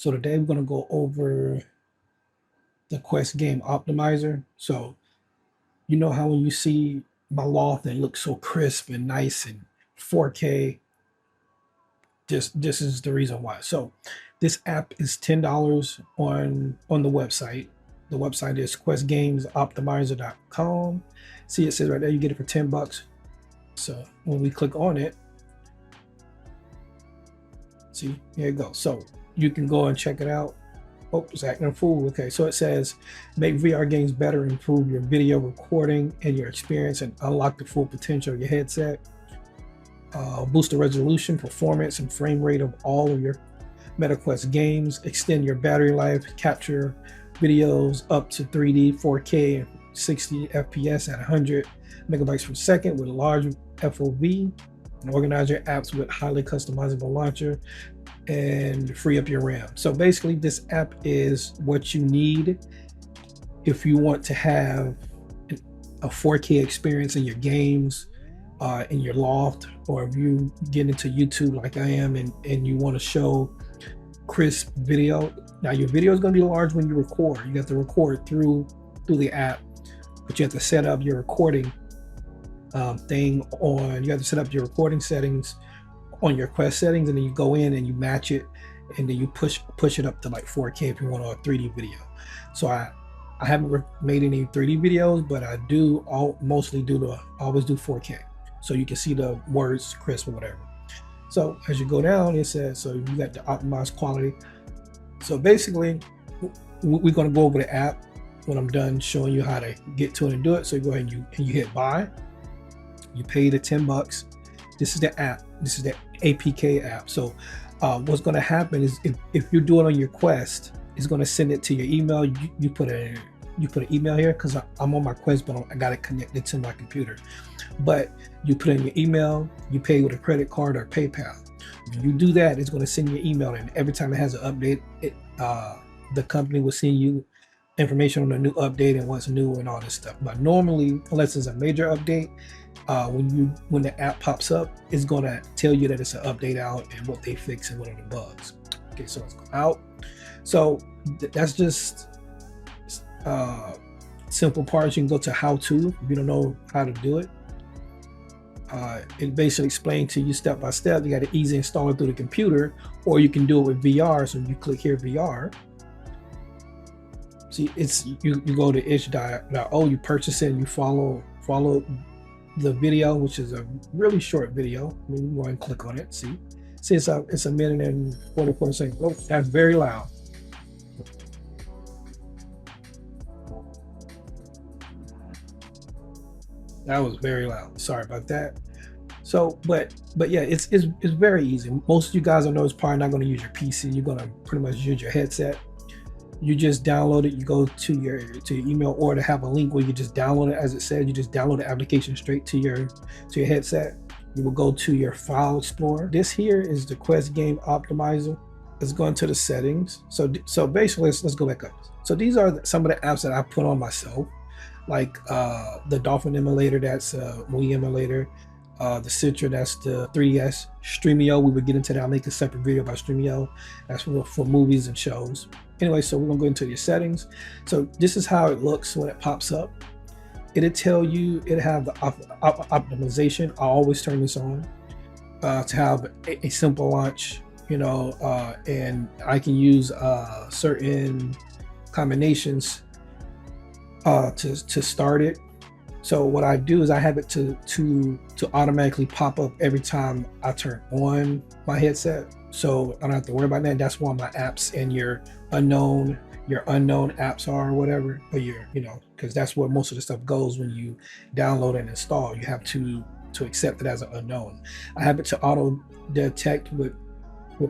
So today we're going to go over the Quest game optimizer. So you know how when you see my loft that looks so crisp and nice and 4K, this is the reason why. So this app is $10 on the website. The website is questgamesoptimizer.com. See, it says right there you get it for 10 bucks. So when we click on it, see, here it goes. So you can go and check it out. Oh, it's acting a fool. Okay, so it says make VR games better, improve your video recording and your experience, and unlock the full potential of your headset. Boost the resolution, performance, and frame rate of all of your MetaQuest games. Extend your battery life. Capture videos up to 3D, 4K, 60 FPS at 100 megabytes per second with a large FOV. And organize your apps with highly customizable launcher and free up your RAM. So basically this app is what you need if you want to have a 4K experience in your games, in your loft, or if you get into YouTube like I am and you want to show crisp video. Now your video is going to be large when you record. You have to record through the app, but you have to set up your recording thing on. You have to set up your recording settings on your Quest settings, and then you go in and you match it, and then you push it up to like 4K if you want a 3D video. So I haven't made any 3D videos, but I do always do 4K, so you can see the words crisp or whatever. So as you go down, it says, so you got the optimized quality. So basically we're going to go over the app when I'm done showing you how to get to it and do it. So you go ahead and you hit buy. You pay the 10 bucks. This is the app. This is the APK app. So what's going to happen is if you do it on your Quest, it's going to send it to your email. You put an email here because I'm on my Quest, but I got it connected to my computer. But you put in your email, you pay with a credit card or PayPal. When you do that, it's going to send you an email, and every time it has an update, the company will send you information on the new update and what's new and all this stuff. But normally, unless it's a major update, when the app pops up, it's going to tell you that it's an update out and what they fix and what are the bugs. Okay, so it's out. So that's just simple parts. You can go to how to if you don't know how to do it. It basically explains to you step by step. You got to easily install it through the computer, or you can do it with VR. So you click here, VR. See, it's you go to itch.io, you purchase it, and you follow the video, which is a really short video. We go and click on it. See it's a minute and 44 seconds. Oh, that's very loud. That was very loud. Sorry about that. So, but yeah, it's very easy. Most of you guys I know is probably not going to use your PC. You're going to pretty much use your headset. You just download it. You go to your email, or to have a link where you just download it. As it said, you just download the application straight to your headset. You will go to your file explorer. This here is the Quest Game Optimizer. Let's go into the settings. So basically, let's go back up. So these are some of the apps that I put on myself, like the Dolphin emulator. That's a Wii emulator. The Citra, that's the 3DS. Streamio, we would get into that. I'll make a separate video about Streamio. That's for movies and shows. Anyway, so we're gonna go into your settings. So this is how it looks when it pops up. It'll tell you, it'll have the optimization. I always turn this on to have a simple launch, and I can use certain combinations to start it. So what I do is I have it to automatically pop up every time I turn on my headset. So I don't have to worry about that. That's why my apps and your unknown apps are, or whatever. But because that's where most of the stuff goes when you download and install. You have to accept it as an unknown. I have it to auto detect with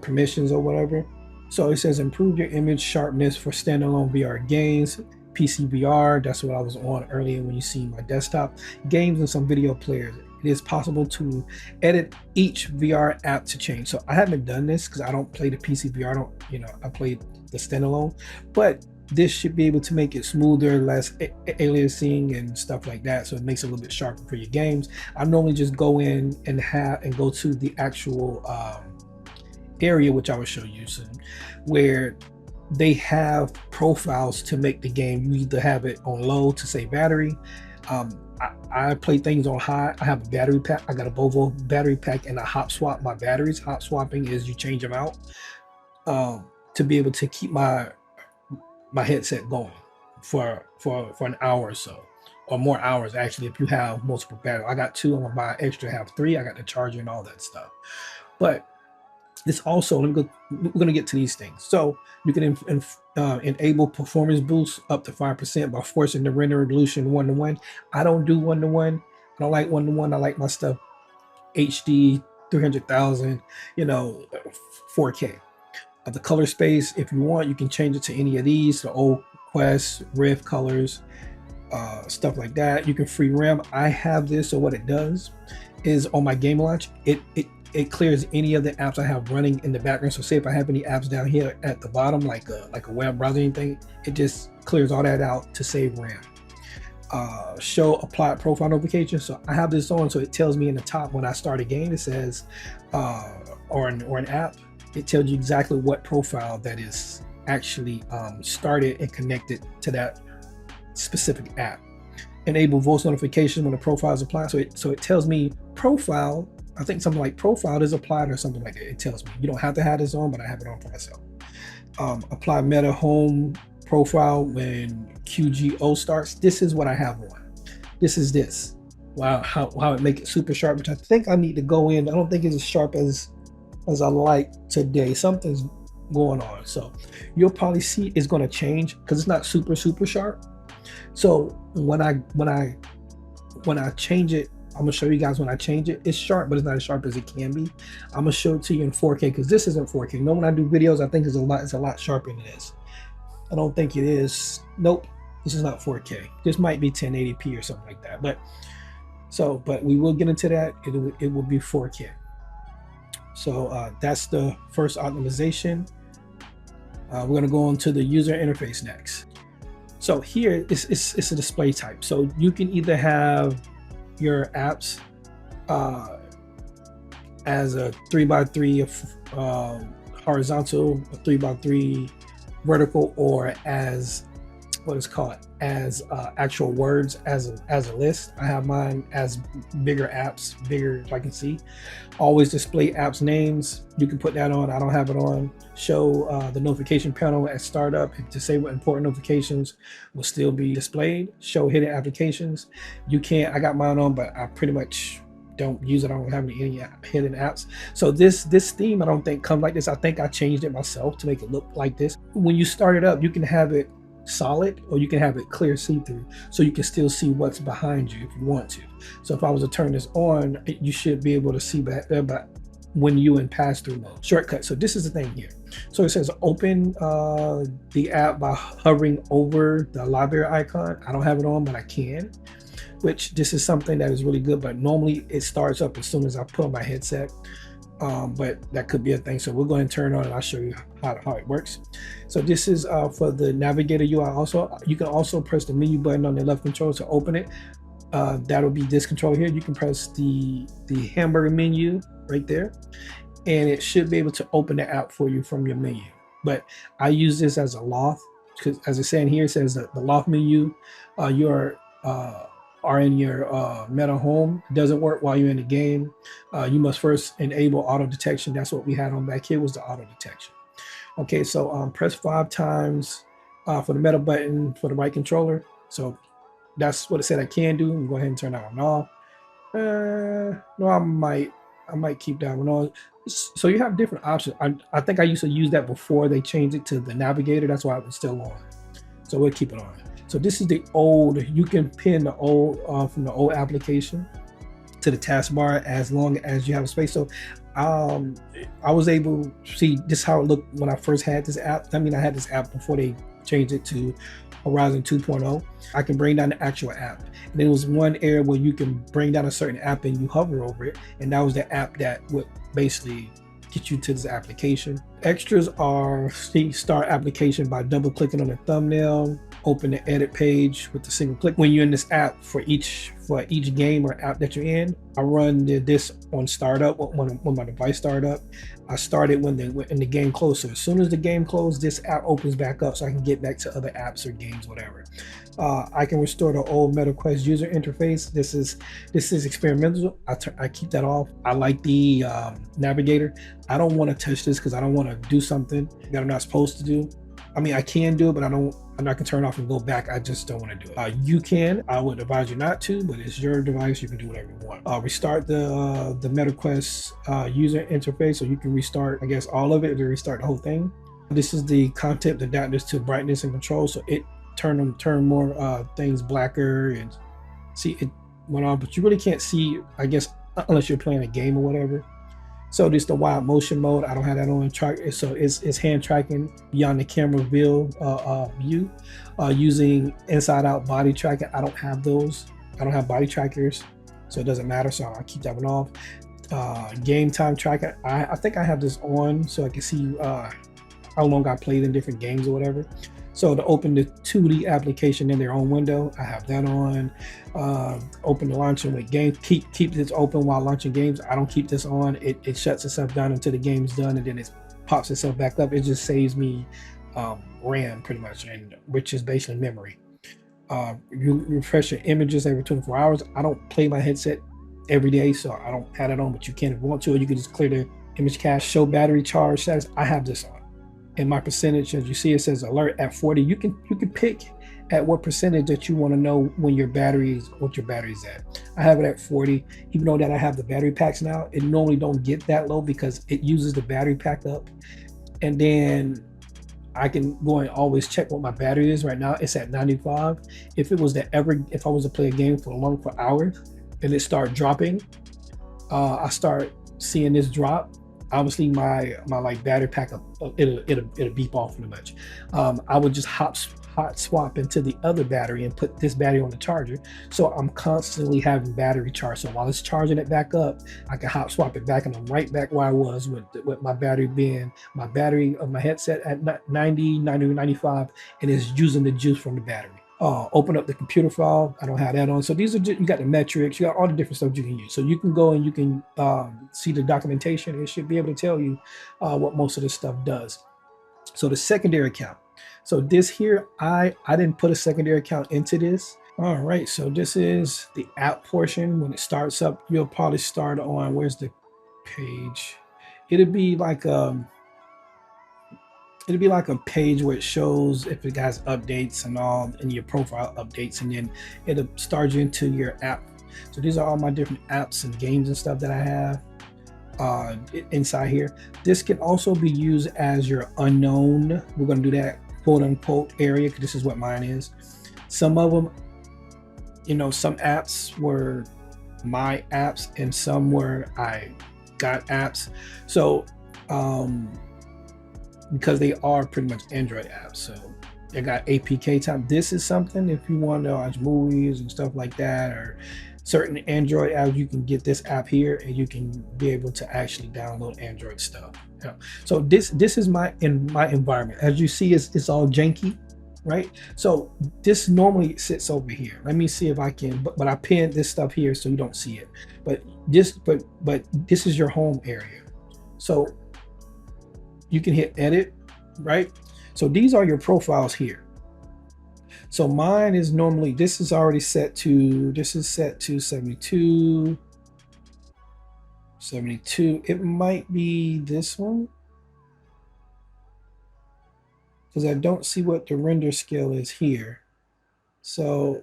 permissions or whatever. So it says improve your image sharpness for standalone VR games. PC VR, that's what I was on earlier when you see my desktop. Games and some video players. It is possible to edit each VR app to change. So I haven't done this because I don't play the PC VR. I played the standalone, but this should be able to make it smoother, less aliasing and stuff like that. So it makes it a little bit sharper for your games. I normally just go in and go to the actual area, which I will show you soon, where they have profiles to make the game. You either have it on low to save battery. I play things on high. I have a battery pack. I got a Volvo battery pack, and I hot swap my batteries. Hot swapping is you change them out to be able to keep my headset going for an hour or so, or more hours actually. If you have multiple batteries, I got 2. I'm gonna buy extra, have 3. I got the charger and all that stuff. But this also, we're gonna get to these things. So you can enable performance boost up to 5% by forcing the render resolution 1:1. I don't do 1:1. I don't like 1:1. I like my stuff HD 300,000, 4K. The color space, if you want, you can change it to any of these, the old Quest, Rift colors, stuff like that. You can free RAM. I have this, so what it does is on my game launch, it clears any of the apps I have running in the background. So say if I have any apps down here at the bottom, like a web browser or anything, it just clears all that out to save RAM. Show applied profile notification. So I have this on, so it tells me in the top when I start a game, it says, or an app, it tells you exactly what profile that is actually started and connected to that specific app. Enable voice notification when the profile is applied. So it tells me profile. I think something like profile is applied or something like that. It tells me. You don't have to have this on, but I have it on for myself. Apply meta home profile when QGO starts. This is what I have on. This is this. Wow, how it make it super sharp, which I think I need to go in. I don't think it's as sharp as I like today. Something's going on. So you'll probably see it's going to change because it's not super sharp. So when I change it, I'm gonna show you guys when I change it. It's sharp, but it's not as sharp as it can be. I'm gonna show it to you in 4K because this isn't 4K. When I do videos, I think it's a lot sharper than this. I don't think it is. Nope, this is not 4K. This might be 1080p or something like that. But we will get into that. It will be 4K. So that's the first optimization. We're gonna go on to the user interface next. So here it's a display type. So you can either have your apps as a 3x3 horizontal, a 3x3 vertical, or as what is called as actual words as a list. I have mine as bigger apps, bigger so I can see. Always display apps names. You can put that on. I don't have it on. Show the notification panel at startup to say what important notifications will still be displayed. Show hidden applications. You can't. I got mine on, but I pretty much don't use it. I don't have any hidden apps. So this theme I don't think comes like this. I think I changed it myself to make it look like this. When you start it up, you can have it solid or you can have it clear see-through, so you can still see what's behind you if you want to. So if I was to turn this on, you should be able to see back there, but when you in pass-through mode. Shortcut. So this is the thing here. So it says open the app by hovering over the library icon. I don't have it on, but I can, which this is something that is really good, but normally it starts up as soon as I put on my headset. But that could be a thing. So we're going to turn on and I'll show you how it works. So this is for the navigator UI. Also, you can also press the menu button on the left control to open it. That'll be this control here. You can press the hamburger menu right there, and it should be able to open the app for you from your menu. But I use this as a loft because, as it's saying here, it says that the loft menu are in your meta home. It doesn't work while you're in the game. You must first enable auto detection. That's what we had on back here, was the auto detection. Okay, so press 5 times for the meta button for the right controller. So that's what it said I can do. Go ahead and turn that one off. No, I might keep that one on. So you have different options. I think I used to use that before they changed it to the navigator. That's why it was still on. So we'll keep it on. So this is the old, you can pin the old from the old application to the taskbar as long as you have a space. So I was able to see this how it looked when I first had this app. I mean, I had this app before they changed it to Horizon 2.0. I can bring down the actual app. And there was one area where you can bring down a certain app and you hover over it. And that was the app that would basically get you to this application. Extras are start application by double clicking on the thumbnail. open the edit page with the single click. When you're in this app for each game or app that you're in, I run this on startup when my device started up. I started when the game closed. So as soon as the game closed, this app opens back up so I can get back to other apps or games, whatever. I can restore the old MetaQuest user interface. This is experimental. I keep that off. I like the navigator. I don't want to touch this because I don't want to do something that I'm not supposed to do. I mean, I can do it, but I'm not gonna turn it off and go back. I just don't want to do it. You can. I would advise you not to, but it's your device. You can do whatever you want. Restart the MetaQuest user interface, so you can restart, I guess, all of it to restart the whole thing. This is the content adapters to brightness and control, so it turn more things blacker, and see it went on, but you really can't see, I guess, unless you're playing a game or whatever. So this is the wide motion mode. I don't have that on track. So it's hand tracking beyond the camera view using inside out body tracking. I don't have those. I don't have body trackers, so it doesn't matter. So I'll keep that one off. Game time tracking. I think I have this on so I can see how long I played in different games or whatever. So to open the 2D application in their own window, I have that on. Open the launcher with games. Keep this open while launching games. I don't keep this on. It shuts itself down until the game's done, and then it pops itself back up. It just saves me RAM pretty much, and which is basically memory. You refresh your images every 24 hours. I don't play my headset every day, so I don't have it on, but you can if you want to, or you can just clear the image cache. Show battery charge status. I have this on. And my percentage, as you see, it says alert at 40. You can pick at what percentage that you want to know when what your battery is at. I have it at 40, even though that I have the battery packs now. It normally don't get that low because it uses the battery pack up, and then I can go and always check what my battery is. Right now it's at 95. If I was to play a game for hours and it start dropping, I start seeing this drop. Obviously my like battery pack up, it'll beep off pretty much. I would just hot swap into the other battery and put this battery on the charger, so I'm constantly having battery charge. So while it's charging it back up, I can hot swap it back, and I'm right back where I was with my battery of my headset at 90, 95, and it's using the juice from the battery. Open up the computer file. I don't have that on. So these are just, you got the metrics, you got all the different stuff you can use. So you can go and you can see the documentation. It should be able to tell you what most of this stuff does. So the secondary account. So this here, I didn't put a secondary account into this. All right, so this is the app portion. When it starts up, you'll probably start on, where's the page? It'll be like a page where it shows if it has updates and all, and your profile updates, and then it'll start you into your app. So these are all my different apps and games and stuff that I have inside here. This can also be used as your unknown, we're going to do that, quote unquote, area, because this is what mine is. Some of them, some apps were my apps and some were I got apps. So because they are pretty much Android apps, so they got APK time. This is something if you want to watch movies and stuff like that, or certain Android apps, you can get this app here and you can be able to actually download Android stuff. Yeah. So this is my environment. As you see, it's all janky, right? So this normally sits over here. Let me see if I can, but I pinned this stuff here so you don't see it. But this is your home area. So you can hit edit, right? So these are your profiles here. So mine is normally, this is set to 72. It might be this one, because I don't see what the render scale is here. So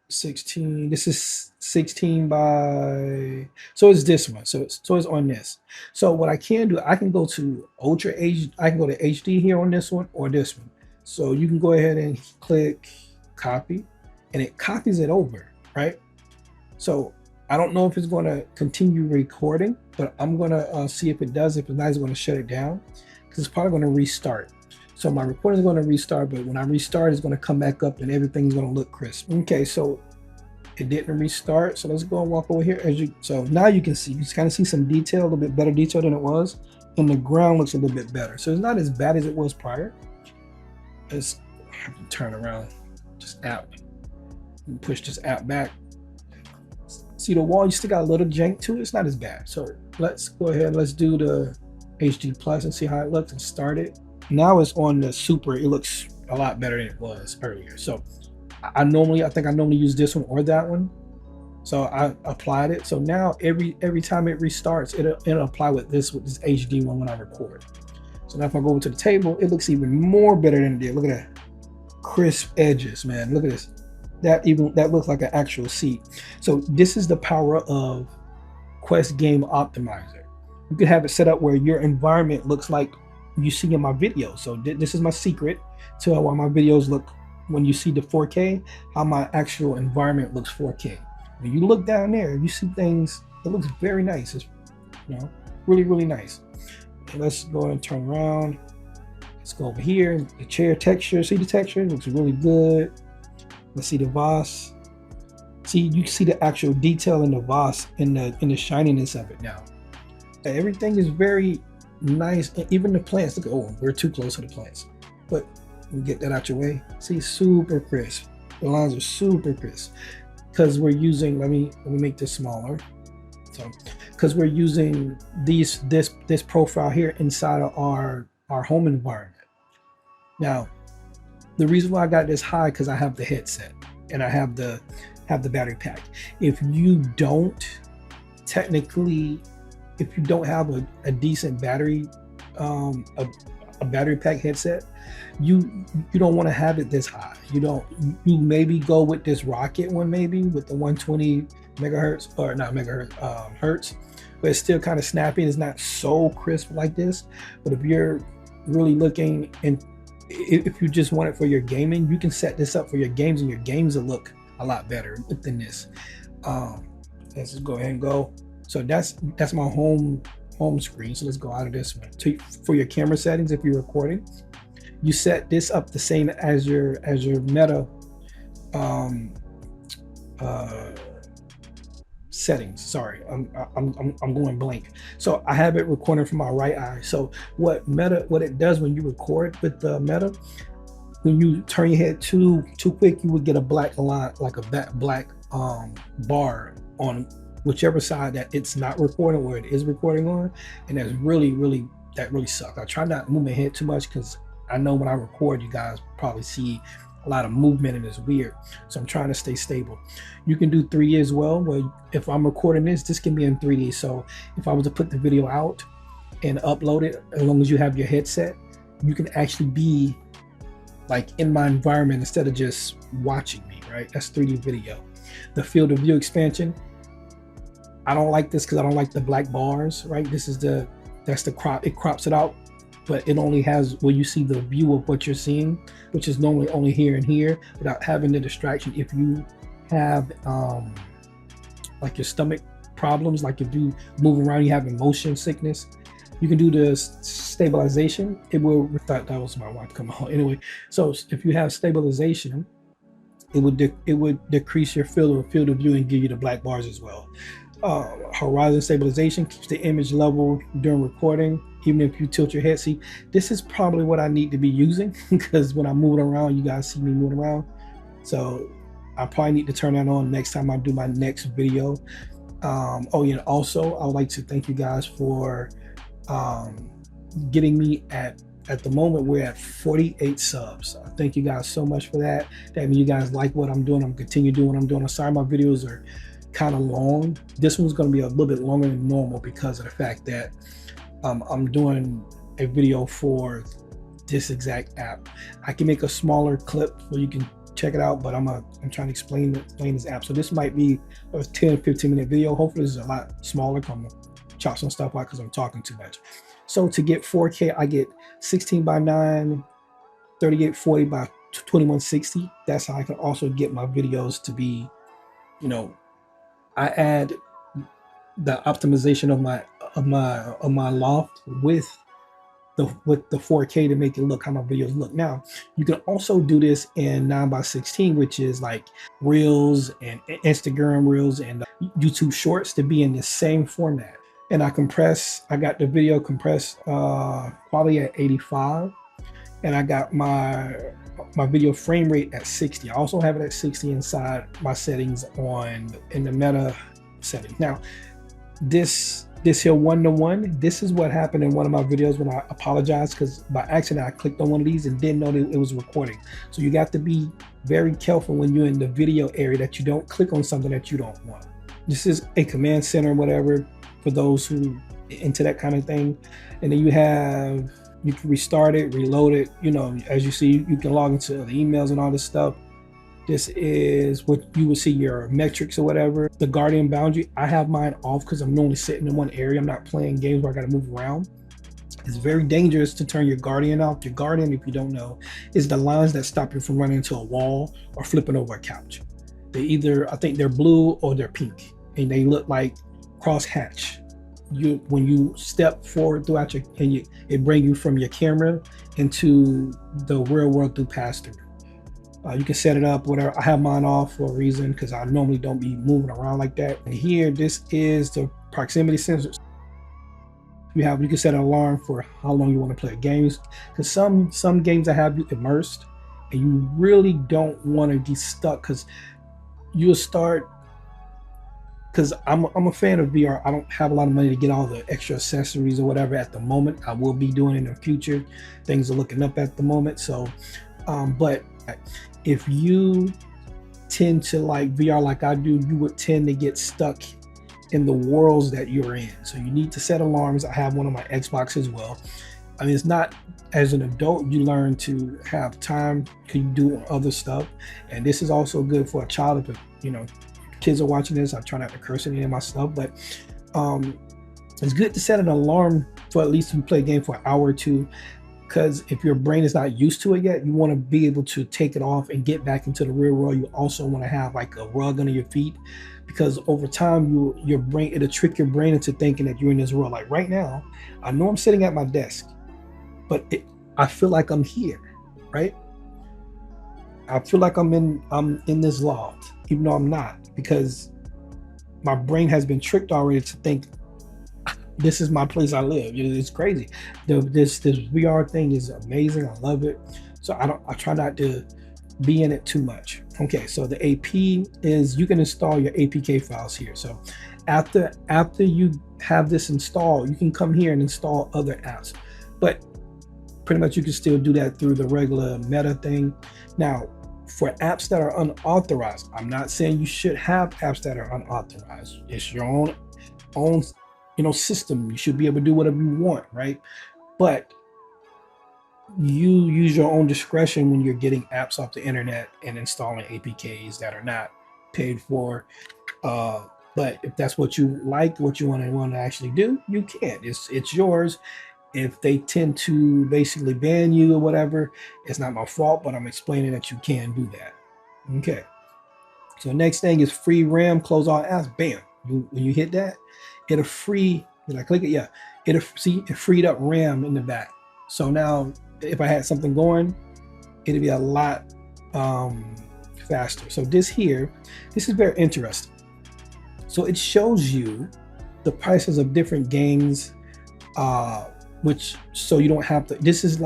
16, this is 16 by, so it's this one. So it's on this. So what I can do, I can go to Ultra HD, I can go to HD here on this one or this one. So you can go ahead and click copy, and it copies it over, right? So I don't know if it's going to continue recording, but I'm going to see if it does. If it's not, it's going to shut it down, because it's probably going to restart. So my recording is going to restart, but when I restart, it's going to come back up and everything's going to look crisp. Okay, so it didn't restart. So let's go and walk over here. So now you can kind of see some detail, a little bit better detail than it was, and the ground looks a little bit better. So it's not as bad as it was prior. Let's turn around. Just app. Push this app back. See the wall, you still got a little jank to it. It's not as bad. So let's go ahead. Let's do the HD plus and see how it looks and start it. Now it's on the super. It looks a lot better than it was earlier. So I think I normally use this one or that one. So I applied it. So now every time it restarts, it'll apply with this HD one when I record. So now if I go over to the table, it looks even more better than it did. Look at that crisp edges, man. Look at this. That looks like an actual seat. So this is the power of Quest Game Optimizer. You can have it set up where your environment looks like you see in my videos. So this is my secret to how my videos look when you see the 4K, how my actual environment looks 4K. When you look down there, you see things, it looks very nice. It's, you know, really, really nice. Okay, let's go and turn around. Let's go over here, the chair texture. See the texture? It looks really good. Let's see the Voss. See, you can see the actual detail in the Voss, in the shininess of it now. Everything is very nice, and even the plants. Look, oh, we're too close to the plants. But we get that out your way. See, super crisp. The lines are super crisp because we're using. Let me make this smaller. So, because we're using this profile here inside of our home environment. Now, the reason why I got this high because I have the headset and I have the battery pack. If you don't have a decent battery, a battery pack headset, you don't want to have it this high. You maybe go with this Rocket one, maybe with the 120 megahertz, or not megahertz, hertz, but it's still kind of snappy. It's not so crisp like this. But if you're really looking, and if you just want it for your gaming, you can set this up for your games, and your games will look a lot better than this. Let's just go ahead and go. So that's my home screen. So let's go out of this one. For your camera settings, if you're recording, you set this up the same as your meta settings. Sorry, I'm going blank. So I have it recording from my right eye. So what it does when you record with the meta, when you turn your head too quick, you would get a black line, like a black bar on whichever side that it's not recording or it is recording on, and that really sucks. I try not to move my head too much because I know when I record, you guys probably see a lot of movement and it's weird. So I'm trying to stay stable. You can do 3D as well, where if I'm recording this can be in 3D. So if I was to put the video out and upload it, as long as you have your headset, you can actually be like in my environment instead of just watching me, right? That's 3D video. The field of view expansion, I don't like this because I don't like the black bars, right? That's the crop. It crops it out, but it only has where you see the view of what you're seeing, which is normally only here and here, without having the distraction. If you have like your stomach problems, like if you move around, you have motion sickness, you can do the stabilization. It will. That was my wife coming on. Anyway, so if you have stabilization, it would decrease your field of view and give you the black bars as well. Horizon stabilization keeps the image level during recording, even if you tilt your head. See, this is probably what I need to be using because when I'm moving around, you guys see me moving around. So I probably need to turn that on next time I do my next video. Oh yeah, also I would like to thank you guys for getting me at the moment we're at 48 subs. Thank you guys so much for that. That means you guys like what I'm doing. I'm continue doing what I'm doing. I'm sorry my videos are kind of long. This one's going to be a little bit longer than normal because of the fact that I'm doing a video for this exact app. I can make a smaller clip so you can check it out, but I'm trying to explain this app. So this might be a 10-15 minute video. Hopefully this is a lot smaller. I'm gonna chop some stuff out because I'm talking too much. So to get 4K, I get 16:9, 3840 by 2160. That's how I can also get my videos to be, you know, I add the optimization of my loft with the 4K to make it look how my videos look. Now, you can also do this in 9:16, which is like Reels and Instagram Reels and YouTube Shorts to be in the same format. And I got the video compressed probably at 85. and I got my video frame rate at 60. I also have it at 60 inside my settings in the meta settings. Now, this here 1-to-1, this is what happened in one of my videos when I apologized, because by accident I clicked on one of these and didn't know that it was recording. So you got to be very careful when you're in the video area that you don't click on something that you don't want. This is a command center, whatever, for those who into that kind of thing. And then you can restart it, reload it. You know, as you see, you can log into the emails and all this stuff. This is what you would see your metrics or whatever. The Guardian boundary, I have mine off because I'm normally sitting in one area. I'm not playing games where I got to move around. It's very dangerous to turn your Guardian off. Your Guardian, if you don't know, is the lines that stop you from running into a wall or flipping over a couch. They either, I think they're blue or they're pink, and they look like crosshatch. When you step forward throughout it brings you from your camera into the real world through pass-through. You can set it up, whatever. I have mine off for a reason because I normally don't be moving around like that. And here, this is the proximity sensors. You can set an alarm for how long you want to play games, because some games that have you immersed, and you really don't want to be stuck, because you'll start. Because I'm a fan of VR. I don't have a lot of money to get all the extra accessories or whatever at the moment. I will be doing it in the future. Things are looking up at the moment. So, but if you tend to like VR like I do, you would tend to get stuck in the worlds that you're in. So you need to set alarms. I have one on my Xbox as well. I mean, it's not, as an adult, you learn to have time to do other stuff. And this is also good for a child if, you know, kids are watching this. I try not to curse any of my stuff, but it's good to set an alarm for at least to play a game for an hour or two, because if your brain is not used to it yet, you want to be able to take it off and get back into the real world. You also want to have like a rug under your feet, because over time your brain, it'll trick your brain into thinking that you're in this world. Like right now, I know I'm sitting at my desk, but I feel like I'm here, right? I feel like I'm in this loft, even though I'm not, because my brain has been tricked already to think this is my place I live. It's crazy. This VR thing is amazing. I love it. So I try not to be in it too much. Okay, so the AP is, you can install your APK files here. So after you have this installed, you can come here and install other apps. But pretty much you can still do that through the regular meta thing. Now, for apps that are unauthorized, I'm not saying you should have apps that are unauthorized. It's your own system. You should be able to do whatever you want, right? But you use your own discretion when you're getting apps off the internet and installing APKs that are not paid for. But if that's what you like, what you want to actually do, you can. It's yours. If they tend to basically ban you or whatever, it's not my fault, but I'm explaining that you can do that. Okay. So next thing is free RAM, close all apps. Bam. When you hit that, it'll free. Did I click it? Yeah. It freed up RAM in the back. So now if I had something going, it'd be a lot faster. So this is very interesting. So it shows you the prices of different games, so you don't have to, this is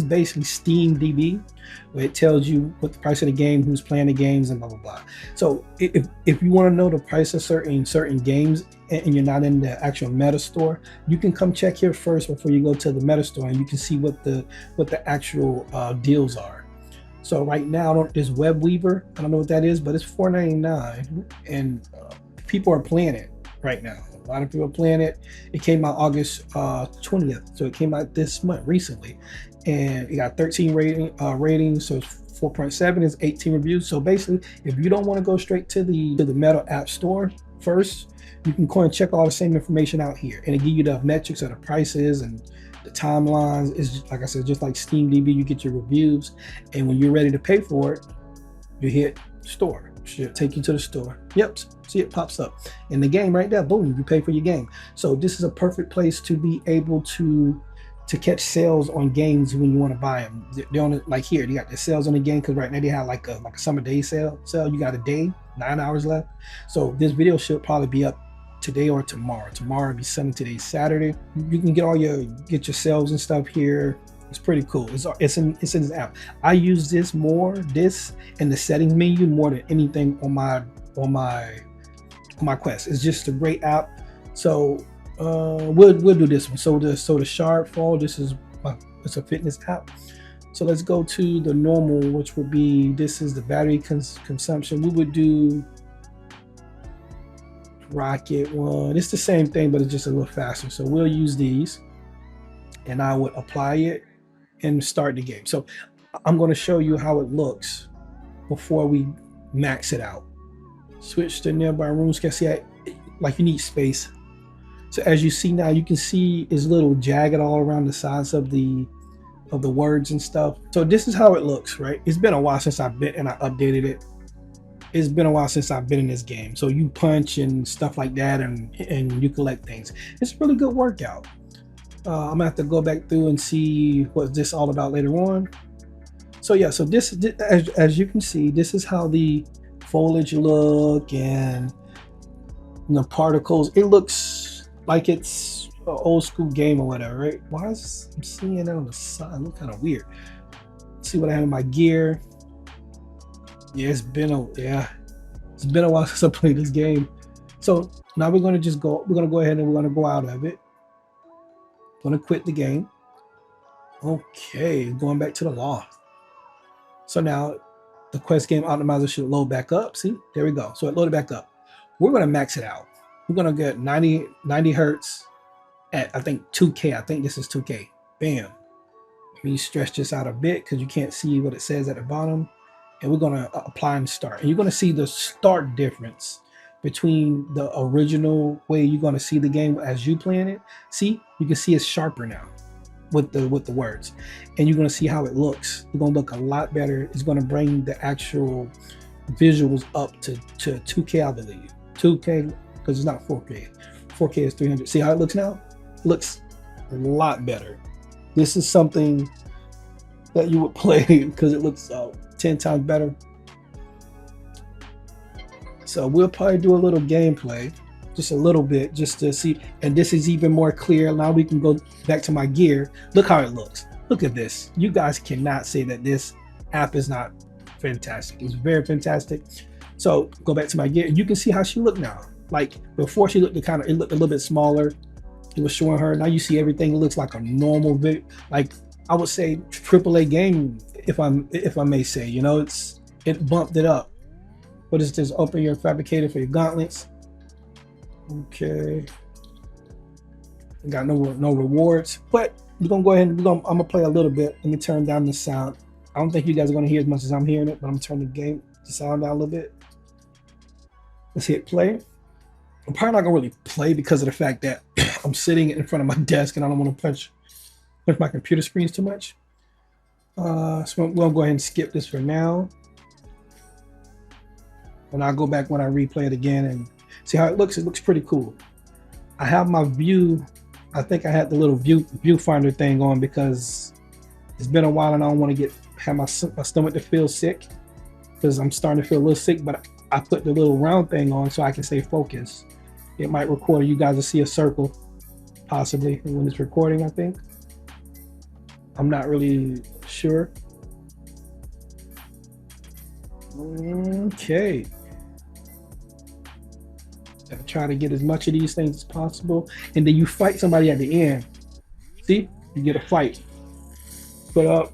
basically Steam DB, where it tells you what the price of the game, who's playing the games, and blah blah blah. So if you want to know the price of certain games and you're not in the actual meta store, you can come check here first before you go to the meta store, and you can see what the actual deals are. So right now, this Web Weaver, I don't know what that is, but it's $4.99, and people are playing it right now. A lot of people are playing it. It came out August 20th, so it came out this month recently, and it got 13 ratings. So it's 4.7 is 18 reviews. So basically, if you don't want to go straight to the Meta App Store first, you can go and check all the same information out here, and it give you the metrics of the prices and the timelines. Is like I said, just like Steam DB, you get your reviews, and when you're ready to pay for it, you hit store. Should take you to the store. Yep, see it pops up in the game right there. Boom, you pay for your game. So this is a perfect place to be able to catch sales on games when you want to buy them. They're on it, like here, they got the sales on the game, because right now they have like a summer day sale. You got a day, 9 hours left. So this video should probably be up today or tomorrow. Tomorrow will be Sunday, today's Saturday. You can get your sales and stuff here. It's pretty cool. It's in this app. I use this in the settings menu more than anything on my Quest. It's just a great app. So we'll do this one. So the Shard Fall, it's a fitness app. So let's go to the normal, which would be, this is the battery consumption. We would do Rocket one. It's the same thing, but it's just a little faster. So we'll use these, and I would apply it and start the game. So I'm going to show you how it looks before we max it out. Switch to nearby rooms. Can see like you need space. So as you see now, you can see it's little jagged all around the sides of the words and stuff. So this is how it looks, right? It's been a while since I've been and I updated it. It's been a while since I've been in this game. So you punch and stuff like that, and you collect things. It's a really good workout. I'm gonna have to go back through and see what this all about later on. So yeah, so this as you can see, this is how the foliage look and the particles. It looks like it's an old school game or whatever, right? Why is I'm seeing it on the side? It looks kind of weird. Let's see what I have in my gear. Yeah, it's been a while since I played this game. So now we're gonna go ahead and we're gonna go out of it. Gonna quit the game. Okay, going back to the loft. So now the Quest Game Optimizer should load back up. See, there we go. So it loaded back up. We're gonna max it out. We're gonna get 90 hertz at, I think, 2K. I think this is 2K. Bam. Let me stretch this out a bit because you can't see what it says at the bottom. And we're gonna apply and start. And you're gonna see the stark difference between the original way you're gonna see the game as you playing it. See, you can see it's sharper now with the words, and you're gonna see how it looks. It's gonna look a lot better. It's gonna bring the actual visuals up to 2K, I believe. 2K, because it's not 4K. 4K is 300. See how it looks now? It looks a lot better. This is something that you would play because it looks 10 times better. So we'll probably do a little gameplay, just a little bit, just to see. And this is even more clear. Now we can go back to my gear. Look how it looks. Look at this. You guys cannot say that this app is not fantastic. It's very fantastic. So go back to my gear. You can see how she looked now. Like before, she looked it looked a little bit smaller. It was showing her. Now you see everything looks like a normal like I would say AAA game, if I may say. You know, it bumped it up. What is this? Open your fabricator for your gauntlets. Okay. Got no rewards, but we're gonna go ahead and I'm gonna play a little bit. Let me turn down the sound. I don't think you guys are gonna hear as much as I'm hearing it, but I'm turning the sound down a little bit. Let's hit play. I'm probably not gonna really play because of the fact that I'm sitting in front of my desk and I don't want to punch my computer screens too much. So we'll go ahead and skip this for now. And I'll go back when I replay it again and see how it looks. It looks pretty cool. I have my view. I think I had the little viewfinder thing on because it's been a while and I don't want to have my stomach to feel sick, because I'm starting to feel a little sick, but I put the little round thing on so I can stay focused. It might record. You guys will see a circle possibly when it's recording, I think. I'm not really sure. Okay. I try to get as much of these things as possible, and then you fight somebody at the end. See, you get a fight. But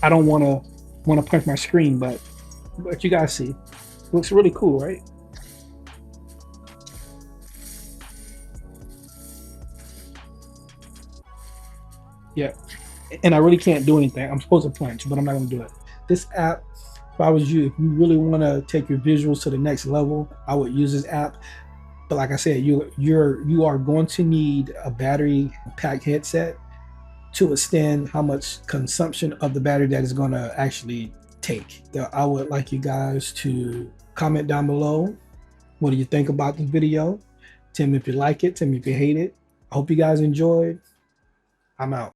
I don't want to punch my screen, but you guys see, it looks really cool, right? Yeah, and I really can't do anything. I'm supposed to punch, but I'm not gonna do it. This app, if I was you, if you really want to take your visuals to the next level, I would use this app. But like I said, you are going to need a battery pack headset to extend how much consumption of the battery that is going to actually take. I would like you guys to comment down below. What do you think about this video? Tell me if you like it. Tell me if you hate it. I hope you guys enjoyed. I'm out.